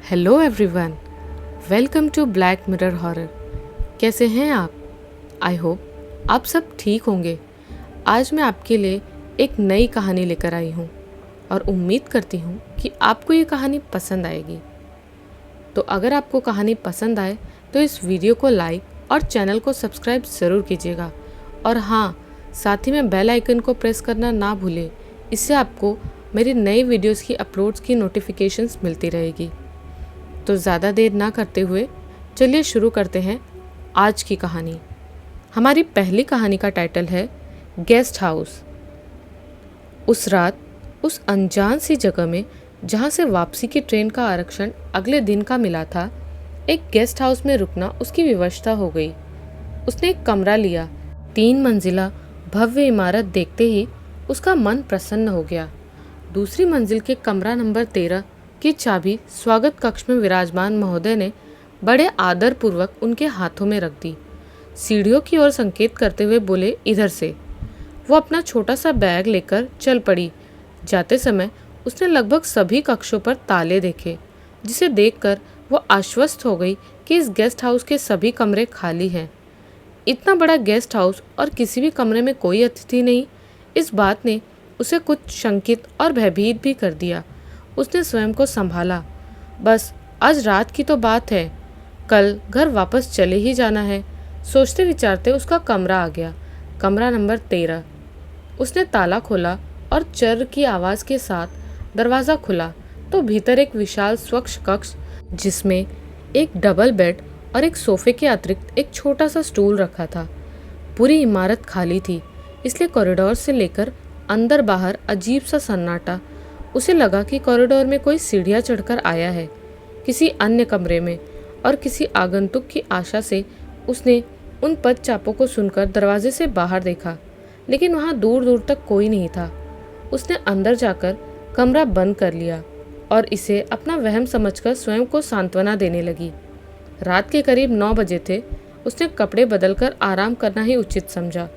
Hello everyone, welcome to black mirror horror. कैसे हैं आप? आई होप आप सब ठीक होंगे। आज मैं आपके लिए एक नई कहानी लेकर आई हूँ और उम्मीद करती हूँ कि आपको ये कहानी पसंद आएगी। तो अगर आपको कहानी पसंद आए तो इस वीडियो को लाइक और चैनल को सब्सक्राइब ज़रूर कीजिएगा। और हाँ, साथ ही में बेल आइकन को प्रेस करना ना भूलें। इससे आपको मेरी नई वीडियोस की अपलोड्स की नोटिफिकेशंस मिलती रहेगी। तो ज़्यादा देर ना करते हुए चलिए शुरू करते हैं आज की कहानी। हमारी पहली कहानी का टाइटल है गेस्ट हाउस। उस रात उस अनजान सी जगह में जहाँ से वापसी की ट्रेन का आरक्षण अगले दिन का मिला था, एक गेस्ट हाउस में रुकना उसकी विवशता हो गई। उसने एक कमरा लिया। 3 मंजिला भव्य इमारत देखते ही उसका मन प्रसन्न हो गया। दूसरी मंजिल के कमरा नंबर 13 की चाबी स्वागत कक्ष में विराजमान महोदय ने बड़े आदर पूर्वक उनके हाथों में रख दी। सीढ़ियों की ओर संकेत करते हुए बोले, इधर से। वो अपना छोटा सा बैग लेकर चल पड़ी। जाते समय उसने लगभग सभी कक्षों पर ताले देखे, जिसे देखकर वो आश्वस्त हो गई कि इस गेस्ट हाउस के सभी कमरे खाली हैं। इतना बड़ा गेस्ट हाउस और किसी भी कमरे में कोई अतिथि नहीं, इस बात ने उसे कुछ शंकित और भयभीत भी कर दिया। उसने स्वयं को संभाला। बस आज रात की तो बात है, कल घर वापस चले ही जाना है। सोचते विचारते उसका कमरा आ गया, कमरा नंबर 13। उसने ताला खोला और चर्र की आवाज़ के साथ दरवाज़ा खुला तो भीतर एक विशाल स्वच्छ कक्ष, जिसमें एक डबल बेड और एक सोफे के अतिरिक्त एक छोटा सा स्टूल रखा था। पूरी इमारत खाली थी, इसलिए कॉरिडोर से लेकर अंदर बाहर अजीब सा सन्नाटा। उसे लगा कि कॉरिडोर में कोई सीढ़ियाँ चढ़कर आया है किसी अन्य कमरे में, और किसी आगंतुक की आशा से उसने उन पदचापों को सुनकर दरवाजे से बाहर देखा, लेकिन वहाँ दूर दूर तक कोई नहीं था। उसने अंदर जाकर कमरा बंद कर लिया और इसे अपना वहम समझकर स्वयं को सांत्वना देने लगी। रात के करीब 9 बजे थे। उसने कपड़े बदलकर आराम करना ही उचित समझा।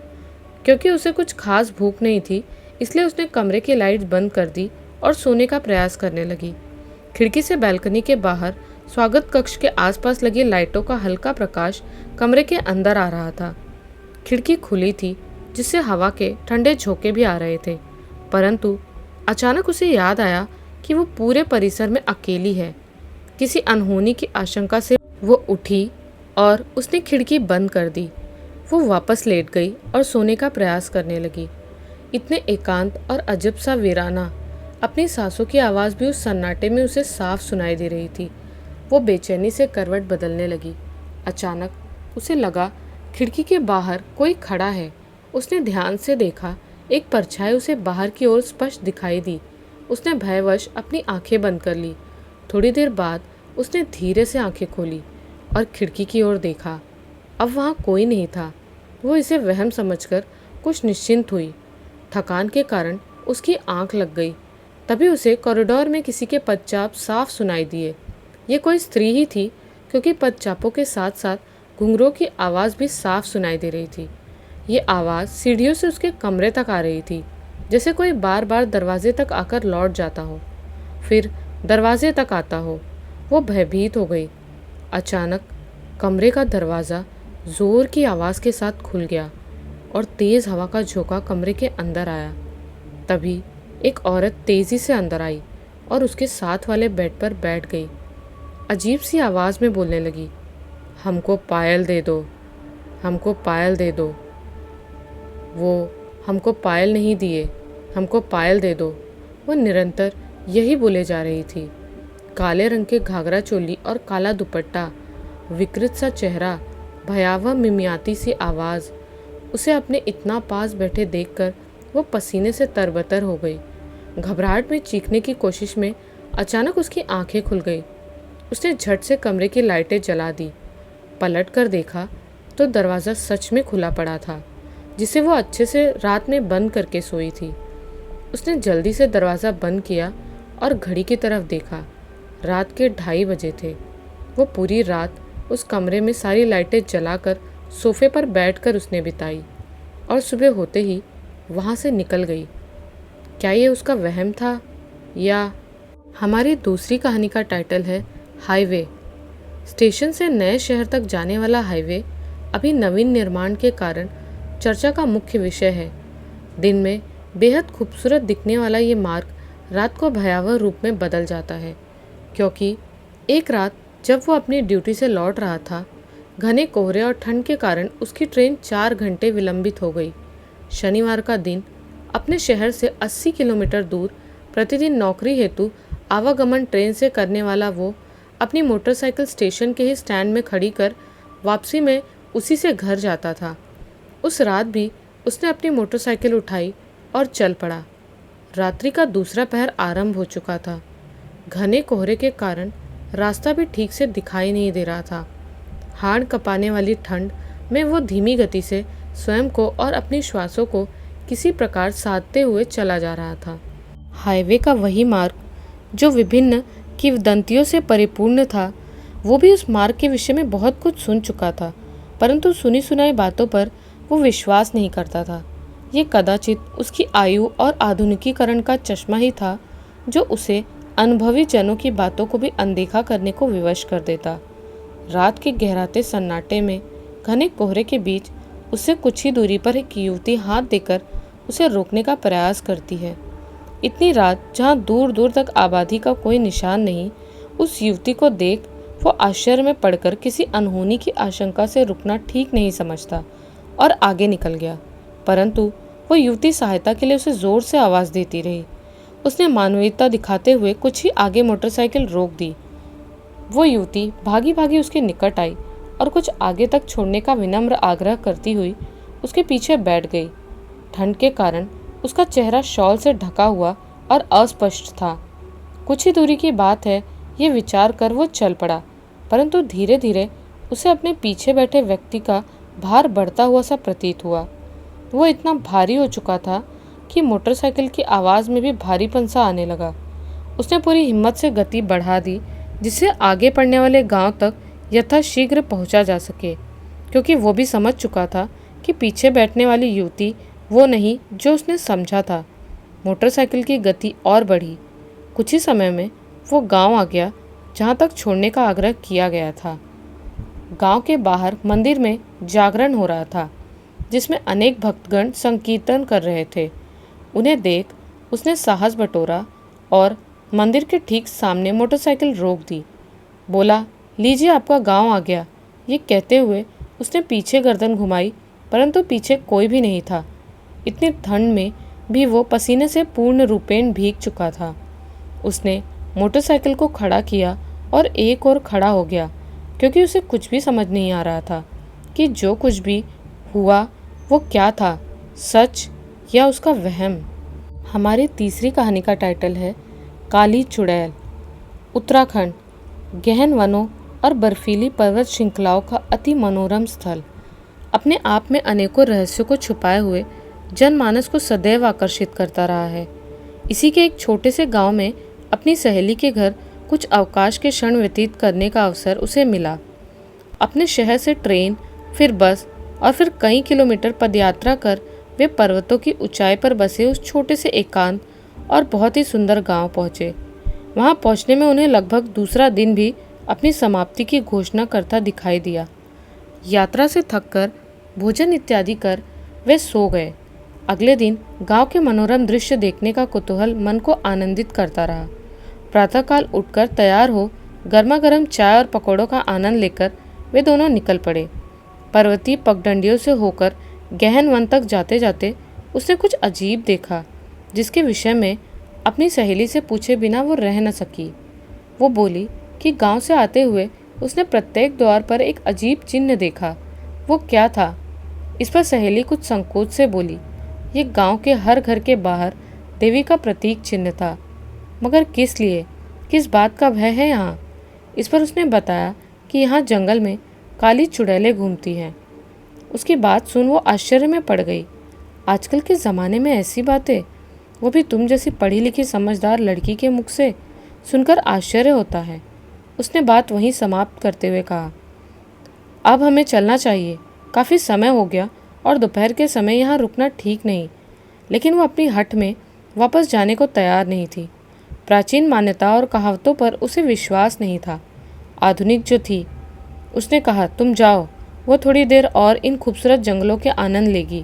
क्योंकि उसे कुछ खास भूख नहीं थी, इसलिए उसने कमरे की लाइट बंद कर दी और सोने का प्रयास करने लगी। खिड़की से बालकनी के बाहर स्वागत कक्ष के आसपास लगी लाइटों का हल्का प्रकाश कमरे के अंदर आ रहा था। खिड़की खुली थी, जिससे हवा के ठंडे झोंके भी आ रहे थे, परंतु अचानक उसे याद आया कि वो पूरे परिसर में अकेली है। किसी अनहोनी की आशंका से वो उठी और उसने खिड़की बंद कर दी। वो वापस लेट गई और सोने का प्रयास करने लगी। इतने एकांत और अजब सा वीराना, अपनी सांसों की आवाज़ भी उस सन्नाटे में उसे साफ सुनाई दे रही थी। वो बेचैनी से करवट बदलने लगी। अचानक उसे लगा खिड़की के बाहर कोई खड़ा है। उसने ध्यान से देखा, एक परछाई उसे बाहर की ओर स्पष्ट दिखाई दी। उसने भयवश अपनी आंखें बंद कर ली। थोड़ी देर बाद उसने धीरे से आंखें खोली और खिड़की की ओर देखा। अब वहाँ कोई नहीं था। वो इसे वहम समझकर कुछ निश्चिंत हुई। थकान के कारण उसकी आंख लग गई। तभी उसे कॉरिडोर में किसी के पदचाप साफ सुनाई दिए। ये कोई स्त्री ही थी, क्योंकि पदचापों के साथ साथ घुंघरों की आवाज़ भी साफ सुनाई दे रही थी। ये आवाज़ सीढ़ियों से उसके कमरे तक आ रही थी, जैसे कोई बार बार दरवाजे तक आकर लौट जाता हो, फिर दरवाजे तक आता हो। वो भयभीत हो गई। अचानक कमरे का दरवाज़ा ज़ोर की आवाज़ के साथ खुल गया और तेज़ हवा का झोंका कमरे के अंदर आया। तभी एक औरत तेज़ी से अंदर आई और उसके साथ वाले बेड पर बैठ गई। अजीब सी आवाज़ में बोलने लगी, हमको पायल दे दो, हमको पायल दे दो। वो हमको पायल नहीं दिए, हमको पायल दे दो। वो निरंतर यही बोले जा रही थी। काले रंग के घाघरा चोली और काला दुपट्टा, विकृत सा चेहरा, भयावह मिमियाती सी आवाज़। उसे अपने इतना पास बैठे देखकर वो पसीने से तरबतर हो गई। घबराहट में चीखने की कोशिश में अचानक उसकी आंखें खुल गई। उसने झट से कमरे की लाइटें जला दी। पलट कर देखा तो दरवाज़ा सच में खुला पड़ा था, जिसे वो अच्छे से रात में बंद करके सोई थी। उसने जल्दी से दरवाज़ा बंद किया और घड़ी की तरफ देखा। रात के 2:30 बजे थे। वो पूरी रात उस कमरे में सारी लाइटें जलाकर सोफे पर बैठकर उसने बिताई और सुबह होते ही वहाँ से निकल गई। क्या ये उसका वहम था या? हमारी दूसरी कहानी का टाइटल है हाईवे। स्टेशन से नए शहर तक जाने वाला हाईवे अभी नवीन निर्माण के कारण चर्चा का मुख्य विषय है। दिन में बेहद खूबसूरत दिखने वाला ये मार्ग रात को भयावह रूप में बदल जाता है, क्योंकि एक रात जब वो अपनी ड्यूटी से लौट रहा था, घने कोहरे और ठंड के कारण उसकी ट्रेन 4 घंटे विलंबित हो गई। शनिवार का दिन अपने शहर से 80 किलोमीटर दूर प्रतिदिन नौकरी हेतु आवागमन ट्रेन से करने वाला वो अपनी मोटरसाइकिल स्टेशन के ही स्टैंड में खड़ी कर वापसी में उसी से घर जाता था। उस रात भी उसने अपनी मोटरसाइकिल उठाई और चल पड़ा। रात्रि का दूसरा पहर आरंभ हो चुका था। घने कोहरे के कारण रास्ता भी ठीक से दिखाई नहीं दे रहा था। हाड़ कँपाने वाली ठंड में वो धीमी गति से स्वयं को और अपनी श्वासों को किसी प्रकार साधते हुए चला जा रहा था। हाईवे का वही मार्ग जो विभिन्न किंवदंतियों से परिपूर्ण था, वो भी उस मार्ग के विषय में बहुत कुछ सुन चुका था, परंतु सुनी सुनाई बातों पर वो विश्वास नहीं करता था। ये कदाचित उसकी आयु और आधुनिकीकरण का चश्मा ही था जो उसे अनुभवी जनों की बातों को भी अनदेखा करने को विवश कर देता। रात के गहराते सन्नाटे में घने कोहरे के बीच उससे कुछ ही दूरी पर एक युवती हाथ देकर उसे रोकने का प्रयास करती है। इतनी रात जहाँ दूर दूर तक आबादी का कोई निशान नहीं, उस युवती को देख वो आश्चर्य में पड़कर किसी अनहोनी की आशंका से रुकना ठीक नहीं समझता और आगे निकल गया, परंतु वो युवती सहायता के लिए उसे जोर से आवाज़ देती रही। उसने मानवीयता दिखाते हुए कुछ ही आगे मोटरसाइकिल रोक दी। वो युवती भागी भागी उसके निकट आई और कुछ आगे तक छोड़ने का विनम्र आग्रह करती हुई उसके पीछे बैठ गई। ठंड के कारण उसका चेहरा शॉल से ढका हुआ और अस्पष्ट था। कुछ ही दूरी की बात है, ये विचार कर वो चल पड़ा, परंतु धीरे धीरे उसे अपने पीछे बैठे व्यक्ति का भार बढ़ता हुआ सा प्रतीत हुआ। वो इतना भारी हो चुका था कि मोटरसाइकिल की आवाज़ में भी भारीपन सा आने लगा। उसने पूरी हिम्मत से गति बढ़ा दी जिससे आगे पड़ने वाले गांव तक यथाशीघ्र पहुंचा जा सके, क्योंकि वो भी समझ चुका था कि पीछे बैठने वाली युवती वो नहीं जो उसने समझा था। मोटरसाइकिल की गति और बढ़ी। कुछ ही समय में वो गांव आ गया जहां तक छोड़ने का आग्रह किया गया था। गांव के बाहर मंदिर में जागरण हो रहा था, जिसमें अनेक भक्तगण संकीर्तन कर रहे थे। उन्हें देख उसने साहस बटोरा और मंदिर के ठीक सामने मोटरसाइकिल रोक दी। बोला, लीजिए आपका गांव आ गया। ये कहते हुए उसने पीछे गर्दन घुमाई, परंतु पीछे कोई भी नहीं था। इतनी ठंड में भी वो पसीने से पूर्ण रूपेण भीग चुका था। उसने मोटरसाइकिल को खड़ा किया और एक और खड़ा हो गया, क्योंकि उसे कुछ भी समझ नहीं आ रहा था कि जो कुछ भी हुआ वो क्या था, सच या उसका वहम। हमारी तीसरी कहानी का टाइटल है काली चुड़ैल। उत्तराखंड गहन वनों और बर्फीली पर्वत श्रृंखलाओं का अति मनोरम स्थल अपने आप में अनेकों रहस्यों को छुपाए हुए जनमानस को सदैव आकर्षित करता रहा है। इसी के एक छोटे से गांव में अपनी सहेली के घर कुछ अवकाश के क्षण व्यतीत करने का अवसर उसे मिला। अपने शहर से ट्रेन, फिर बस और फिर कई किलोमीटर पदयात्रा कर वे पर्वतों की ऊंचाई पर बसे उस छोटे से एकांत और बहुत ही सुंदर गांव पहुंचे। वहां पहुंचने में उन्हें लगभग दूसरा दिन भी अपनी समाप्ति की घोषणा करता दिखाई दिया। यात्रा से थककर भोजन इत्यादि कर वे सो गए। अगले दिन गांव के मनोरम दृश्य देखने का कुतूहल मन को आनंदित करता रहा। प्रातःकाल उठकर तैयार हो गर्मा गर्म चाय और पकौड़ों का आनंद लेकर वे दोनों निकल पड़े। पर्वतीय पगडंडियों से होकर गहन वन तक जाते जाते उसने कुछ अजीब देखा, जिसके विषय में अपनी सहेली से पूछे बिना वो रह न सकी। वो बोली कि गांव से आते हुए उसने प्रत्येक द्वार पर एक अजीब चिन्ह देखा। वो क्या था? इस पर सहेली कुछ संकोच से बोली, ये गांव के हर घर के बाहर देवी का प्रतीक चिन्ह था। मगर किस लिए, किस बात का भय है यहाँ? इस पर उसने बताया कि यहाँ जंगल में काली चुड़ैलें घूमती हैं। उसकी बात सुन वो आश्चर्य में पड़ गई। आजकल के ज़माने में ऐसी बातें, वो भी तुम जैसी पढ़ी लिखी समझदार लड़की के मुख से, सुनकर आश्चर्य होता है। उसने बात वहीं समाप्त करते हुए कहा, अब हमें चलना चाहिए। काफ़ी समय हो गया और दोपहर के समय यहाँ रुकना ठीक नहीं। लेकिन वो अपनी हठ में वापस जाने को तैयार नहीं थी। प्राचीन मान्यता और कहावतों पर उसे विश्वास नहीं था। आधुनिक जो थी, उसने कहा, तुम जाओ, वो थोड़ी देर और इन खूबसूरत जंगलों के आनंद लेगी।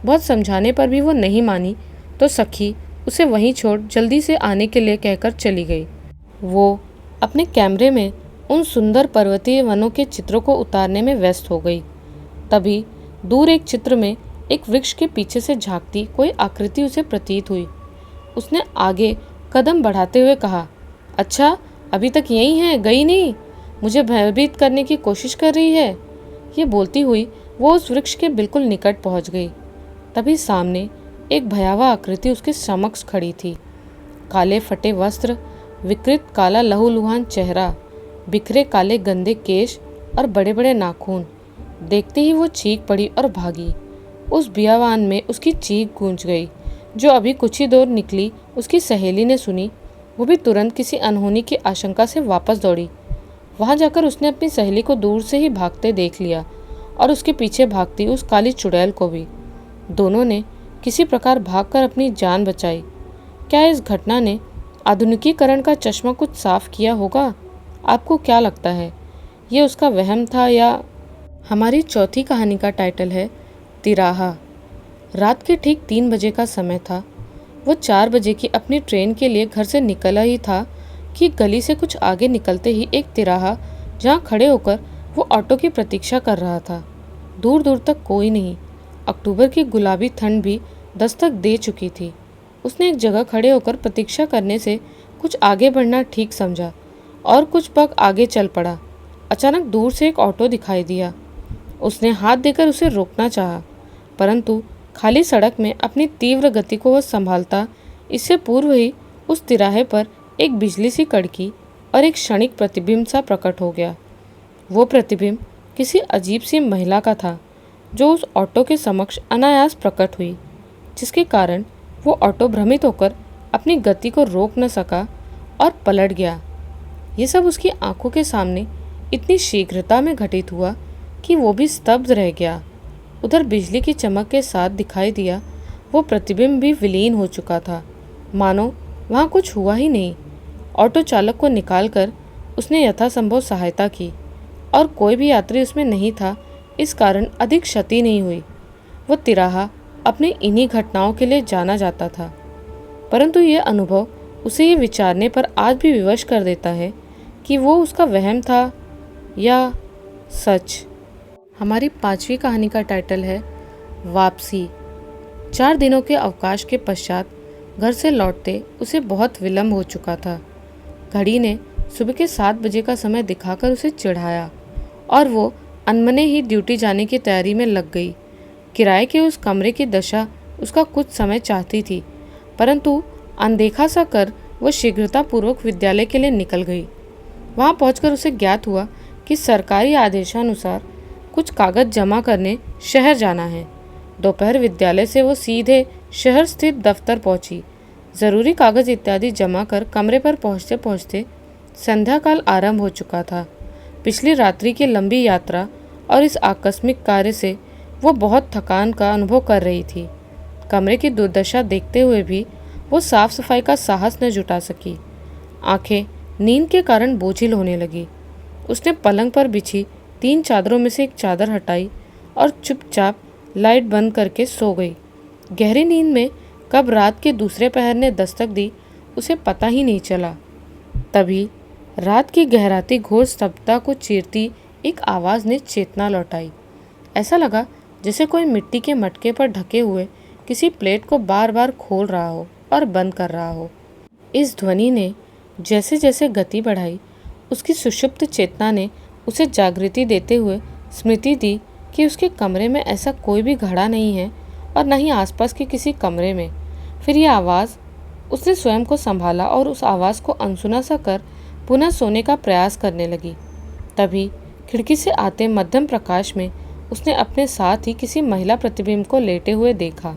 बहुत समझाने पर भी वो नहीं मानी तो सखी उसे वहीं छोड़ जल्दी से आने के लिए कहकर चली गई। वो अपने कैमरे में उन सुंदर पर्वतीय वनों के चित्रों को उतारने में व्यस्त हो गई। तभी दूर एक चित्र में एक वृक्ष के पीछे से झांकती कोई आकृति उसे प्रतीत हुई। उसने आगे कदम बढ़ाते हुए कहा, अच्छा, अभी तक यहीं है, गई नहीं? मुझे भयभीत करने की कोशिश कर रही है। ये बोलती हुई वो उस वृक्ष के बिल्कुल निकट पहुंच गई। तभी सामने एक भयावह आकृति उसके समक्ष खड़ी थी। काले फटे वस्त्र, विकृत काला लहूलुहान चेहरा, बिखरे काले गंदे केश और बड़े बड़े नाखून। देखते ही वो चीख पड़ी और भागी। उस बियावान में उसकी चीख गूंज गई। जो अभी कुछ ही दूर निकली उसकी सहेली ने सुनी, वो भी तुरंत किसी अनहोनी की आशंका से वापस दौड़ी। वहां जाकर उसने अपनी सहेली को दूर से ही भागते देख लिया और उसके पीछे भागती उस काली चुड़ैल को भी। दोनों ने किसी प्रकार भागकर अपनी जान बचाई। क्या इस घटना ने आधुनिकीकरण का चश्मा कुछ साफ किया होगा? आपको क्या लगता है, ये उसका वहम था या? हमारी चौथी कहानी का टाइटल है तिराहा। रात के ठीक 3 बजे का समय था। वो 4 बजे की अपनी ट्रेन के लिए घर से निकला ही था कि गली से कुछ आगे निकलते ही एक तिराहा, जहाँ खड़े होकर वो ऑटो की प्रतीक्षा कर रहा था। दूर दूर तक कोई नहीं। अक्टूबर की गुलाबी ठंड भी दस्तक दे चुकी थी। उसने एक जगह खड़े होकर प्रतीक्षा करने से कुछ आगे बढ़ना ठीक समझा और कुछ पग आगे चल पड़ा। अचानक दूर से एक ऑटो दिखाई दिया। उसने हाथ देकर उसे रोकना चाहा, परंतु खाली सड़क में अपनी तीव्र गति को वह संभालता इससे पूर्व ही उस तिराहे पर एक बिजली सी कड़की और एक क्षणिक प्रतिबिंब सा प्रकट हो गया। वो प्रतिबिंब किसी अजीब सी महिला का था, जो उस ऑटो के समक्ष अनायास प्रकट हुई, जिसके कारण वो ऑटो भ्रमित होकर अपनी गति को रोक न सका और पलट गया। ये सब उसकी आंखों के सामने इतनी शीघ्रता में घटित हुआ कि वो भी स्तब्ध रह गया। उधर बिजली की चमक के साथ दिखाई दिया वो प्रतिबिंब भी विलीन हो चुका था, मानो वहाँ कुछ हुआ ही नहीं। ऑटो चालक को निकालकर उसने यथासंभव सहायता की और कोई भी यात्री उसमें नहीं था, इस कारण अधिक क्षति नहीं हुई। वो तिराहा अपने इन्हीं घटनाओं के लिए जाना जाता था, परंतु ये अनुभव उसे ये विचारने पर आज भी विवश कर देता है कि वो उसका वहम था या सच। हमारी 5वीं कहानी का टाइटल है वापसी। 4 दिनों के अवकाश के पश्चात घर से लौटते उसे बहुत विलंब हो चुका था। घड़ी ने सुबह के 7 बजे का समय दिखाकर उसे चिढ़ाया और वो अनमने ही ड्यूटी जाने की तैयारी में लग गई। किराए के उस कमरे की दशा उसका कुछ समय चाहती थी, परंतु अनदेखा सा कर वह शीघ्रतापूर्वक विद्यालय के लिए निकल गई। वहां पहुंचकर उसे ज्ञात हुआ कि सरकारी आदेशानुसार कुछ कागज जमा करने शहर जाना है। दोपहर विद्यालय से वो सीधे शहर स्थित दफ्तर पहुंची। जरूरी कागज इत्यादि जमा कर कमरे पर पहुंचते पहुंचते संध्या काल आरंभ हो चुका था। पिछली रात्रि की लंबी यात्रा और इस आकस्मिक कार्य से वो बहुत थकान का अनुभव कर रही थी। कमरे की दुर्दशा देखते हुए भी वो साफ सफाई का साहस न जुटा सकी। आंखें नींद के कारण बोझिल होने लगी। उसने पलंग पर बिछी 3 चादरों में से एक चादर हटाई और चुपचाप लाइट बंद करके सो गई। गहरी नींद में कब रात के दूसरे पहर ने दस्तक दी उसे पता ही नहीं चला। तभी रात की गहराती घोर स्तब्धता को चीरती एक आवाज़ ने चेतना लौटाई। ऐसा लगा जैसे कोई मिट्टी के मटके पर ढके हुए किसी प्लेट को बार बार खोल रहा हो और बंद कर रहा हो। इस ध्वनि ने जैसे जैसे गति बढ़ाई, उसकी सुषुप्त चेतना ने उसे जागृति देते हुए स्मृति दी कि उसके कमरे में ऐसा कोई भी घड़ा नहीं है और न ही आसपास के किसी कमरे में। फिर यह आवाज़, उसने स्वयं को संभाला और उस आवाज़ को अनसुना सा कर पुनः सोने का प्रयास करने लगी। तभी खिड़की से आते मध्यम प्रकाश में उसने अपने साथ ही किसी महिला प्रतिबिंब को लेटे हुए देखा,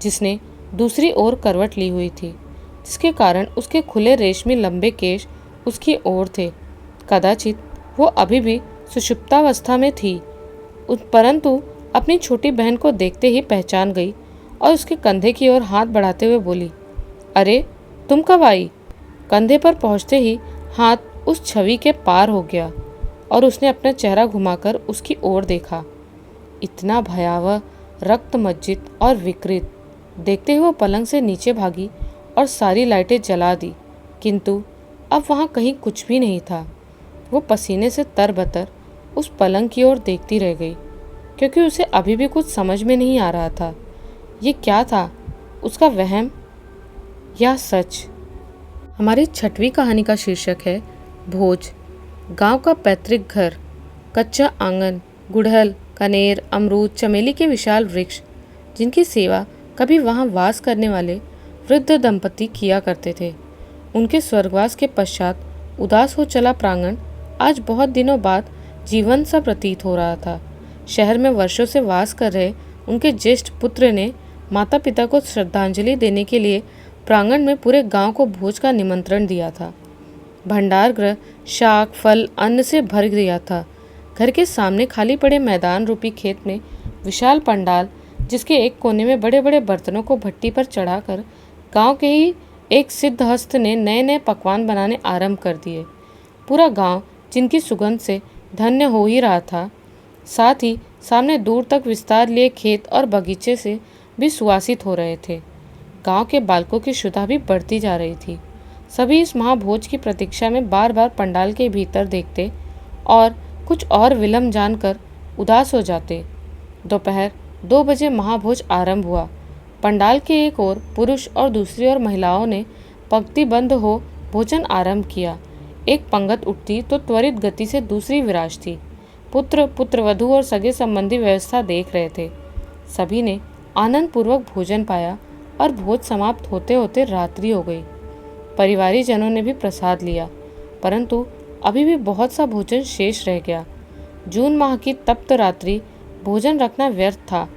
जिसने दूसरी ओर करवट ली हुई थी, जिसके कारण उसके खुले रेशमी लंबे केश उसकी ओर थे। कदाचित वो अभी भी सुषुप्तावस्था में थी, परंतु अपनी छोटी बहन को देखते ही पहचान गई और उसके कंधे की ओर हाथ बढ़ाते हुए बोली, अरे तुम कब आई? कंधे पर पहुंचते ही हाथ उस छवि के पार हो गया और उसने अपना चेहरा घुमाकर उसकी ओर देखा। इतना भयावह, रक्तमज्जित और विकृत। देखते हुए वो पलंग से नीचे भागी और सारी लाइटें जला दी, किंतु अब वहाँ कहीं कुछ भी नहीं था। वो पसीने से तरबतर उस पलंग की ओर देखती रह गई, क्योंकि उसे अभी भी कुछ समझ में नहीं आ रहा था। ये क्या था, उसका वहम या सच? हमारी 6वीं कहानी का शीर्षक है भोज। गांव का पैतृक घर, कच्चा आंगन, गुड़हल, कनेर, अमरूद, चमेली के विशाल वृक्ष, जिनकी सेवा कभी वहां वास करने वाले वृद्ध दंपति किया करते थे। उनके स्वर्गवास के पश्चात उदास हो चला प्रांगण आज बहुत दिनों बाद जीवन सा प्रतीत हो रहा था। शहर में वर्षों से वास कर रहे उनके ज्येष्ठ पुत्र ने माता पिता को श्रद्धांजलि देने के लिए प्रांगण में पूरे गांव को भोज का निमंत्रण दिया था। भंडार गृह शाक, फल, अन्न से भर दिया था। घर के सामने खाली पड़े मैदान रूपी खेत में विशाल पंडाल, जिसके एक कोने में बड़े बड़े बर्तनों को भट्टी पर चढ़ाकर गांव के ही एक सिद्धहस्त ने नए नए पकवान बनाने आरंभ कर दिए। पूरा गांव जिनकी सुगंध से धन्य हो ही रहा था, साथ ही सामने दूर तक विस्तार लिए खेत और बगीचे से भी सुवासित हो रहे थे। गांव के बालकों की क्षुधा भी बढ़ती जा रही थी। सभी इस महाभोज की प्रतीक्षा में बार बार पंडाल के भीतर देखते और कुछ और विलंब जानकर उदास हो जाते। दोपहर 2 बजे महाभोज आरंभ हुआ। पंडाल के एक ओर पुरुष और दूसरी ओर महिलाओं ने पंक्तिबद्ध हो भोजन आरंभ किया। एक पंगत उठती तो त्वरित गति से दूसरी विराजती। पुत्र, पुत्रवधू और सगे संबंधी व्यवस्था देख रहे थे। सभी ने आनंद पूर्वक भोजन पाया और भोज समाप्त होते होते रात्रि हो गई। परिवारी जनों ने भी प्रसाद लिया, परंतु अभी भी बहुत सा भोजन शेष रह गया। जून माह की तप्त रात्रि भोजन रखना व्यर्थ था,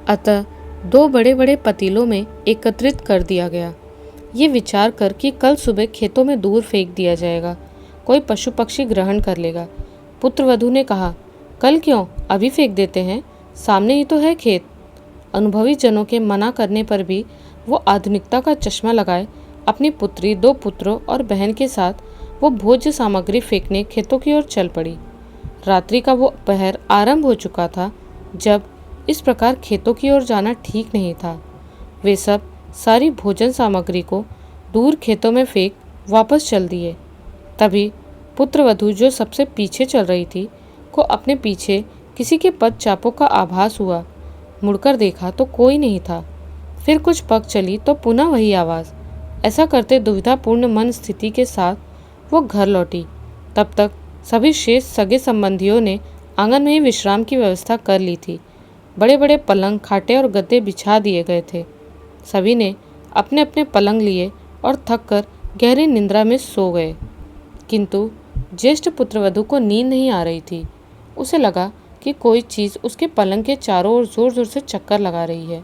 अतः 2 बड़े बड़े पतीलों में एकत्रित कर दिया गया, ये विचार कर कि कल सुबह खेतों में दूर फेंक दिया जाएगा, कोई पशु पक्षी ग्रहण कर लेगा। पुत्रवधू ने कहा, कल क्यों, अभी फेंक देते हैं, सामने ही तो है खेत। अनुभवी जनों के मना करने पर भी वो आधुनिकता का चश्मा लगाए अपनी पुत्री, 2 पुत्रों और बहन के साथ वो भोज्य सामग्री फेंकने खेतों की ओर चल पड़ी। रात्रि का वो पहर आरंभ हो चुका था जब इस प्रकार खेतों की ओर जाना ठीक नहीं था। वे सब सारी भोजन सामग्री को दूर खेतों में फेंक वापस चल दिए। तभी पुत्रवधू, जो सबसे पीछे चल रही थी, को अपने पीछे किसी के पदचापों का आभास हुआ। मुड़कर देखा तो कोई नहीं था। फिर कुछ पग चली तो पुनः वही आवाज़। ऐसा करते दुविधापूर्ण मन स्थिति के साथ वो घर लौटी। तब तक सभी शेष सगे संबंधियों ने आंगन में ही विश्राम की व्यवस्था कर ली थी। बड़े बड़े पलंग, खाटे और गद्दे बिछा दिए गए थे। सभी ने अपने अपने पलंग लिए और थक कर गहरी निंद्रा में सो गए। किंतु ज्येष्ठ पुत्रवधू को नींद नहीं आ रही थी। उसे लगा कि कोई चीज़ उसके पलंग के चारों ओर जोर जोर से चक्कर लगा रही है।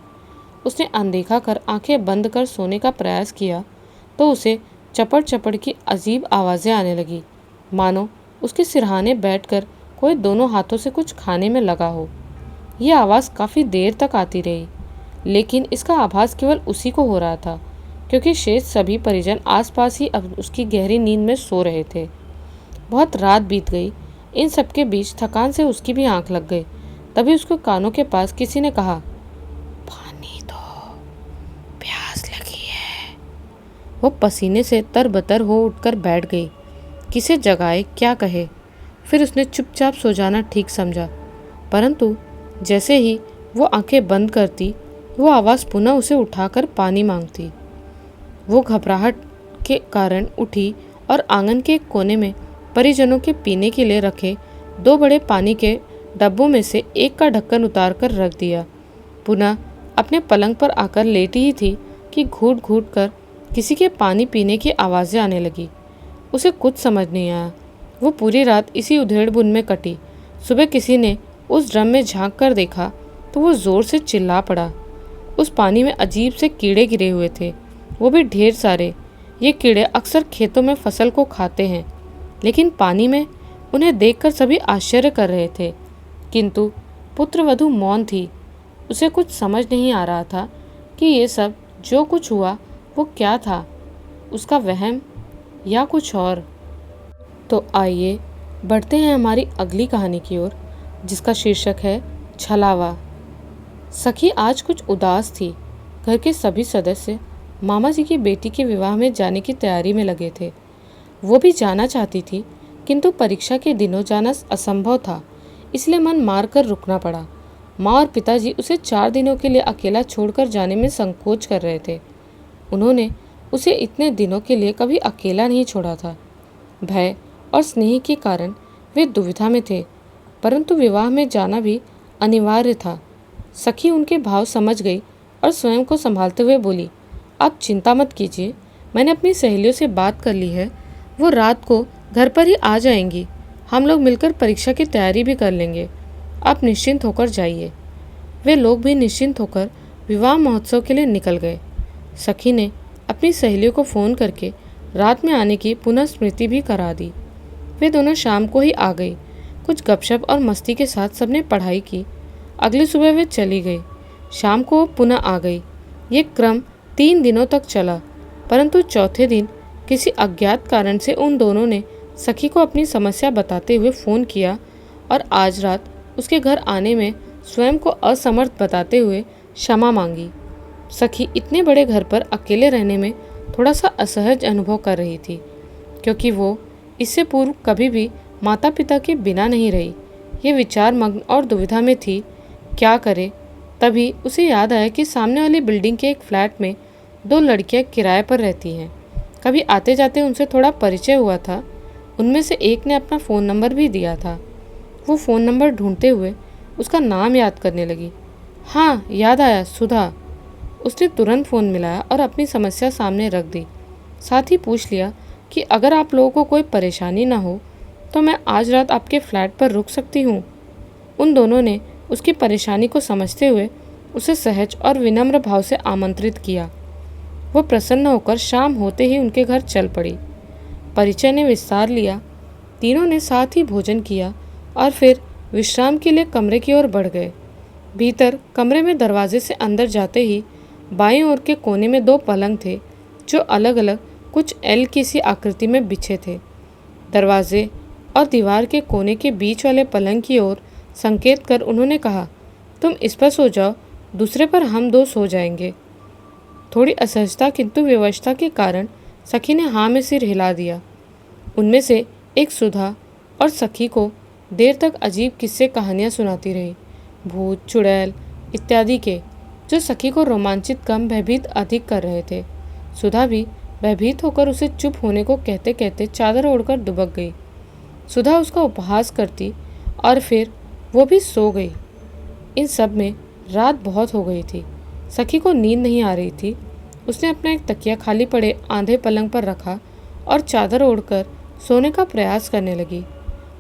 उसने अनदेखा कर आंखें बंद कर सोने का प्रयास किया तो उसे चपड़ चपड़ की अजीब आवाज़ें आने लगी, मानो उसके सिरहाने बैठकर कोई दोनों हाथों से कुछ खाने में लगा हो। यह आवाज़ काफ़ी देर तक आती रही, लेकिन इसका आभास केवल उसी को हो रहा था, क्योंकि शेष सभी परिजन आसपास ही अब उसकी गहरी नींद में सो रहे थे। बहुत रात बीत गई। इन सबके बीच थकान से उसकी भी आंख लग गई। तभी उसके कानों के पास किसी ने कहा, पानी दो, प्यास लगी है। वो पसीने से तरबतर हो उठकर बैठ गई। किसे जगाए, क्या कहे। फिर उसने चुपचाप सो जाना ठीक समझा, परंतु जैसे ही वो आंखें बंद करती, वो आवाज़ पुनः उसे उठाकर पानी मांगती। वो घबराहट के कारण उठी और आंगन के एक कोने में परिजनों के पीने के लिए रखे 2 बड़े पानी के डब्बों में से एक का ढक्कन उतार कर रख दिया। पुनः अपने पलंग पर आकर लेटी ही थी कि घूट घूट कर किसी के पानी पीने की आवाज़ें आने लगी। उसे कुछ समझ नहीं आया। वो पूरी रात इसी उधेड़-बुन में कटी। सुबह किसी ने उस ड्रम में झांक कर देखा तो वो ज़ोर से चिल्ला पड़ा। उस पानी में अजीब से कीड़े गिरे हुए थे, वो भी ढेर सारे। ये कीड़े अक्सर खेतों में फसल को खाते हैं, लेकिन पानी में उन्हें देखकर सभी आश्चर्य कर रहे थे। किंतु पुत्रवधू मौन थी। उसे कुछ समझ नहीं आ रहा था कि ये सब जो कुछ हुआ वो क्या था, उसका वहम या कुछ और। तो आइए बढ़ते हैं हमारी अगली कहानी की ओर, जिसका शीर्षक है छलावा। सखी आज कुछ उदास थी। घर के सभी सदस्य मामा जी की बेटी के विवाह में जाने की तैयारी में लगे थे। वो भी जाना चाहती थी, किंतु परीक्षा के दिनों जाना असंभव था, इसलिए मन मार कर रुकना पड़ा। माँ और पिताजी उसे 4 दिनों के लिए अकेला छोड़कर जाने में संकोच कर रहे थे। उन्होंने उसे इतने दिनों के लिए कभी अकेला नहीं छोड़ा था। भय और स्नेह के कारण वे दुविधा में थे, परंतु विवाह में जाना भी अनिवार्य था। सखी उनके भाव समझ गई और स्वयं को संभालते हुए बोली, आप चिंता मत कीजिए, मैंने अपनी सहेलियों से बात कर ली है, वो रात को घर पर ही आ जाएंगी। हम लोग मिलकर परीक्षा की तैयारी भी कर लेंगे। आप निश्चिंत होकर जाइए। वे लोग भी निश्चिंत होकर विवाह महोत्सव के लिए निकल गए। सखी ने अपनी सहेलियों को फ़ोन करके रात में आने की पुनः स्मृति भी करा दी। वे दोनों शाम को ही आ गई। कुछ गपशप और मस्ती के साथ सबने पढ़ाई की। अगली सुबह वे चली गई। शाम को वो पुनः आ गई। ये क्रम 3 दिनों तक चला, परंतु चौथे दिन किसी अज्ञात कारण से उन दोनों ने सखी को अपनी समस्या बताते हुए फ़ोन किया और आज रात उसके घर आने में स्वयं को असमर्थ बताते हुए क्षमा मांगी। सखी इतने बड़े घर पर अकेले रहने में थोड़ा सा असहज अनुभव कर रही थी, क्योंकि वो इससे पूर्व कभी भी माता पिता के बिना नहीं रही। ये विचार मग्न और दुविधा में थी, क्या करे। तभी उसे याद आया कि सामने वाली बिल्डिंग के एक फ्लैट में 2 लड़कियां किराए पर रहती हैं। कभी आते जाते उनसे थोड़ा परिचय हुआ था। उनमें से एक ने अपना फ़ोन नंबर भी दिया था। वो फ़ोन नंबर ढूंढते हुए उसका नाम याद करने लगी। हाँ, याद आया, सुधा। उसने तुरंत फ़ोन मिलाया और अपनी समस्या सामने रख दी। साथ ही पूछ लिया कि अगर आप लोगों को कोई परेशानी ना हो तो मैं आज रात आपके फ्लैट पर रुक सकती हूँ। उन दोनों ने उसकी परेशानी को समझते हुए उसे सहज और विनम्र भाव से आमंत्रित किया। वो प्रसन्न होकर शाम होते ही उनके घर चल पड़ी। परिचय ने विस्तार लिया। तीनों ने साथ ही भोजन किया और फिर विश्राम के लिए कमरे की ओर बढ़ गए। भीतर कमरे में दरवाजे से अंदर जाते ही बाईं ओर के कोने में 2 पलंग थे, जो अलग अलग कुछ एल की सी आकृति में बिछे थे। दरवाजे और दीवार के कोने के बीच वाले पलंग की ओर संकेत कर उन्होंने कहा, तुम इस पर सो जाओ, दूसरे पर हम 2 सो जाएंगे। थोड़ी असहजता किंतु व्यवस्था के कारण सखी ने हाँ में सिर हिला दिया। उनमें से एक सुधा और सखी को देर तक अजीब किस्से कहानियाँ सुनाती रही, भूत, चुड़ैल इत्यादि के, जो सखी को रोमांचित कम भयभीत अधिक कर रहे थे। सुधा भी भयभीत होकर उसे चुप होने को कहते कहते चादर ओढ़कर दुबक गई। सुधा उसका उपहास करती और फिर वो भी सो गई। इन सब में रात बहुत हो गई थी। सखी को नींद नहीं आ रही थी। उसने अपना एक तकिया खाली पड़े आधे पलंग पर रखा और चादर ओढ़कर सोने का प्रयास करने लगी।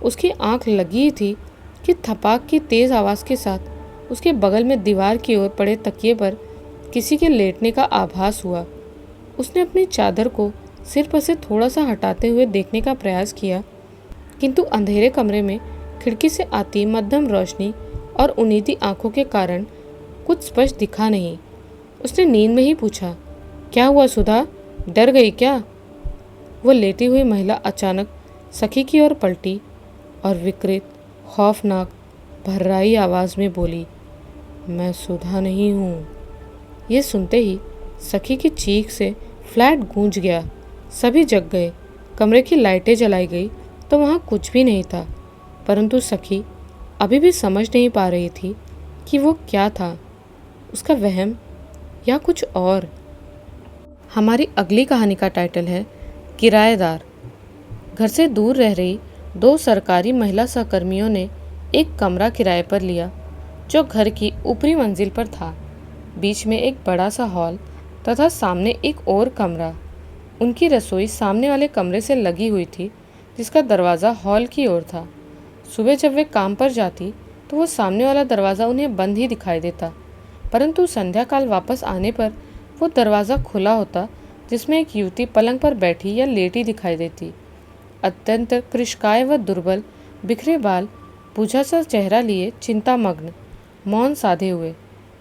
उसकी आंख लगी ही थी कि थपाक की तेज़ आवाज़ के साथ उसके बगल में दीवार की ओर पड़े तकिए पर किसी के लेटने का आभास हुआ। उसने अपनी चादर को सिर पर से थोड़ा सा हटाते हुए देखने का प्रयास किया, किंतु अंधेरे कमरे में खिड़की से आती मध्यम रोशनी और उनीदी आंखों के कारण कुछ स्पष्ट दिखा नहीं। उसने नींद में ही पूछा, क्या हुआ सुधा, डर गई क्या? वो लेटी हुई महिला अचानक सखी की ओर पलटी और विकृत, खौफनाक, भर्राई आवाज़ में बोली, मैं सुधा नहीं हूँ। ये सुनते ही सखी की चीख से फ्लैट गूंज गया। सभी जग गए। कमरे की लाइटें जलाई गई तो वहाँ कुछ भी नहीं था, परंतु सखी अभी भी समझ नहीं पा रही थी कि वो क्या था, उसका वहम या कुछ और। हमारी अगली कहानी का टाइटल है किराएदार। घर से दूर रह रही 2 सरकारी महिला सहकर्मियों ने एक कमरा किराए पर लिया, जो घर की ऊपरी मंजिल पर था। बीच में एक बड़ा सा हॉल तथा सामने एक और कमरा। उनकी रसोई सामने वाले कमरे से लगी हुई थी, जिसका दरवाज़ा हॉल की ओर था। सुबह जब वे काम पर जाती तो वो सामने वाला दरवाज़ा उन्हें बंद ही दिखाई देता, परंतु संध्या काल वापस आने पर वो दरवाज़ा खुला होता, जिसमें एक युवती पलंग पर बैठी या लेटी दिखाई देती। अत्यंत कृशकाय व दुर्बल, बिखरे बाल, बुझा सा चेहरा लिए, चिंतामग्न, मौन साधे हुए।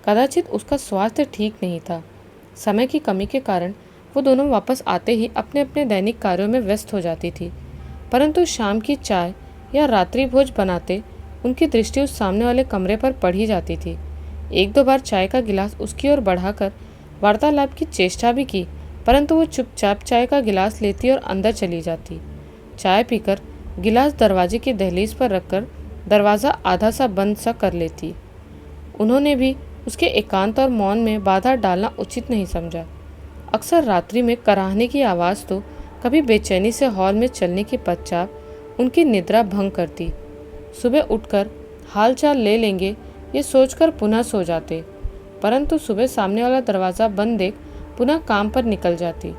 कदाचित उसका स्वास्थ्य ठीक नहीं था। समय की कमी के कारण वो दोनों वापस आते ही अपने अपने दैनिक कार्यों में व्यस्त हो जाती थी। परंतु शाम की चाय या रात्रि भोज बनाते उनकी दृष्टि उस सामने वाले कमरे पर पड़ ही जाती थी। एक दो बार चाय का गिलास उसकी ओर बढ़ाकर वार्तालाप की चेष्टा भी की, परंतु वो चुपचाप चाय का गिलास लेती और अंदर चली जाती। चाय पीकर गिलास दरवाजे की दहलीज पर रखकर दरवाज़ा आधा सा बंद सा कर लेती। उन्होंने भी उसके एकांत और मौन में बाधा डालना उचित नहीं समझा। अक्सर रात्रि में कराहने की आवाज़ तो कभी बेचैनी से हॉल में चलने की पदचाप उनकी निद्रा भंग करती। सुबह उठकर हालचाल ले लेंगे ये सोचकर पुनः सो जाते, परंतु सुबह सामने वाला दरवाज़ा बंद देख पुनः काम पर निकल जाती।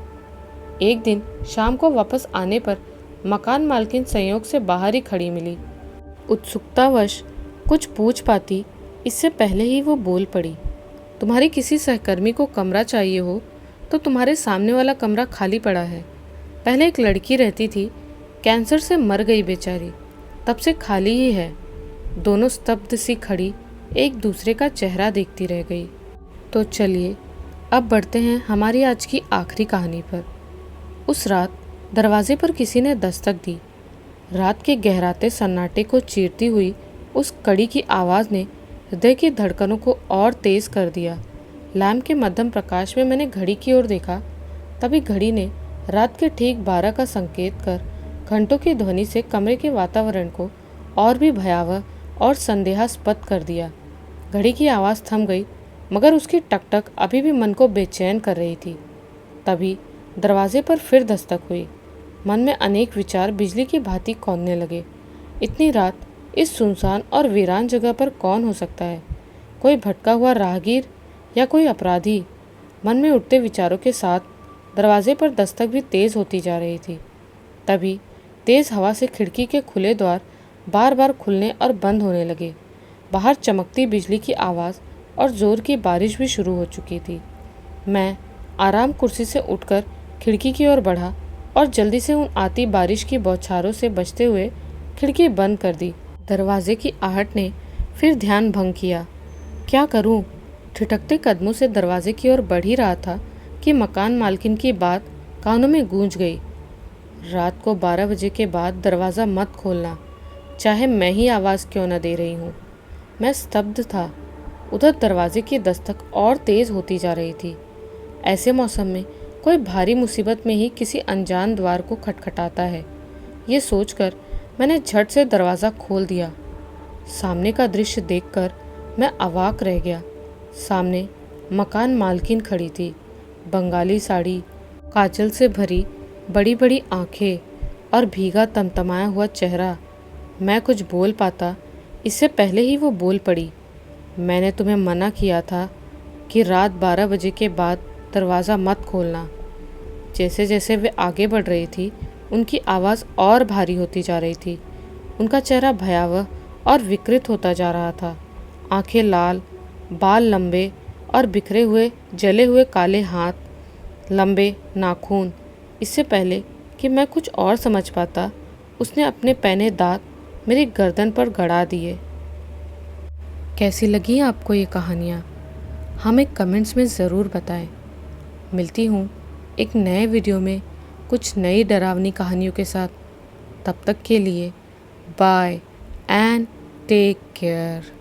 एक दिन शाम को वापस आने पर मकान मालकिन संयोग से बाहर ही खड़ी मिली। उत्सुकतावश कुछ पूछ पाती इससे पहले ही वो बोल पड़ी, तुम्हारी किसी सहकर्मी को कमरा चाहिए हो तो तुम्हारे सामने वाला कमरा खाली पड़ा है। पहले एक लड़की रहती थी, कैंसर से मर गई बेचारी, तब से खाली ही है। दोनों स्तब्ध सी खड़ी एक दूसरे का चेहरा देखती रह गई। तो चलिए अब बढ़ते हैं हमारी आज की आखिरी कहानी पर। उस रात दरवाजे पर किसी ने दस्तक दी। रात के गहराते सन्नाटे को चीरती हुई उस कड़ी की आवाज़ ने हृदय की धड़कनों को और तेज़ कर दिया। लैम्प के मध्यम प्रकाश में मैंने घड़ी की ओर देखा। तभी घड़ी ने रात के ठीक 12 का संकेत कर घंटों की ध्वनि से कमरे के वातावरण को और भी भयावह और संदेहास्पद कर दिया। घड़ी की आवाज़ थम गई, मगर उसकी टकटक अभी भी मन को बेचैन कर रही थी। तभी दरवाजे पर फिर दस्तक हुई। मन में अनेक विचार बिजली की भांति कौंधने लगे। इतनी रात इस सुनसान और वीरान जगह पर कौन हो सकता है? कोई भटका हुआ राहगीर या कोई अपराधी? मन में उठते विचारों के साथ दरवाजे पर दस्तक भी तेज़ होती जा रही थी। तभी तेज़ हवा से खिड़की के खुले द्वार बार बार खुलने और बंद होने लगे। बाहर चमकती बिजली की आवाज़ और ज़ोर की बारिश भी शुरू हो चुकी थी। मैं आराम कुर्सी से उठकर खिड़की की ओर बढ़ा और जल्दी से उन आती बारिश की बौछारों से बचते हुए खिड़की बंद कर दी। दरवाजे की आहट ने फिर ध्यान भंग किया। क्या करूं? ठिठकते कदमों से दरवाजे की ओर बढ़ ही रहा था कि मकान मालकिन की बात कानों में गूंज गई। रात को 12 बजे के बाद दरवाज़ा मत खोलना, चाहे मैं ही आवाज़ क्यों न दे रही हूँ। मैं स्तब्ध था। उधर दरवाजे की दस्तक और तेज़ होती जा रही थी। ऐसे मौसम में कोई भारी मुसीबत में ही किसी अनजान द्वार को खटखटाता है, ये सोचकर मैंने झट से दरवाज़ा खोल दिया। सामने का दृश्य देखकर मैं अवाक रह गया। सामने मकान मालकिन खड़ी थी। बंगाली साड़ी, काजल से भरी बड़ी बड़ी आंखें और भीगा तमतमाया हुआ चेहरा। मैं कुछ बोल पाता इससे पहले ही वो बोल पड़ी, मैंने तुम्हें मना किया था कि रात 12 बजे के बाद दरवाज़ा मत खोलना। जैसे जैसे वे आगे बढ़ रही थी, उनकी आवाज़ और भारी होती जा रही थी। उनका चेहरा भयावह और विकृत होता जा रहा था। आंखें लाल, बाल लंबे और बिखरे हुए जले हुए काले हाथ, लंबे नाखून। इससे पहले कि मैं कुछ और समझ पाता, उसने अपने पैने दांत मेरी गर्दन पर गड़ा दिए। कैसी लगी आपको ये कहानियाँ? हमें कमेंट्स में ज़रूर बताएं। मिलती हूँ एक नए वीडियो में कुछ नई डरावनी कहानियों के साथ। तब तक के लिए बाय एंड टेक केयर।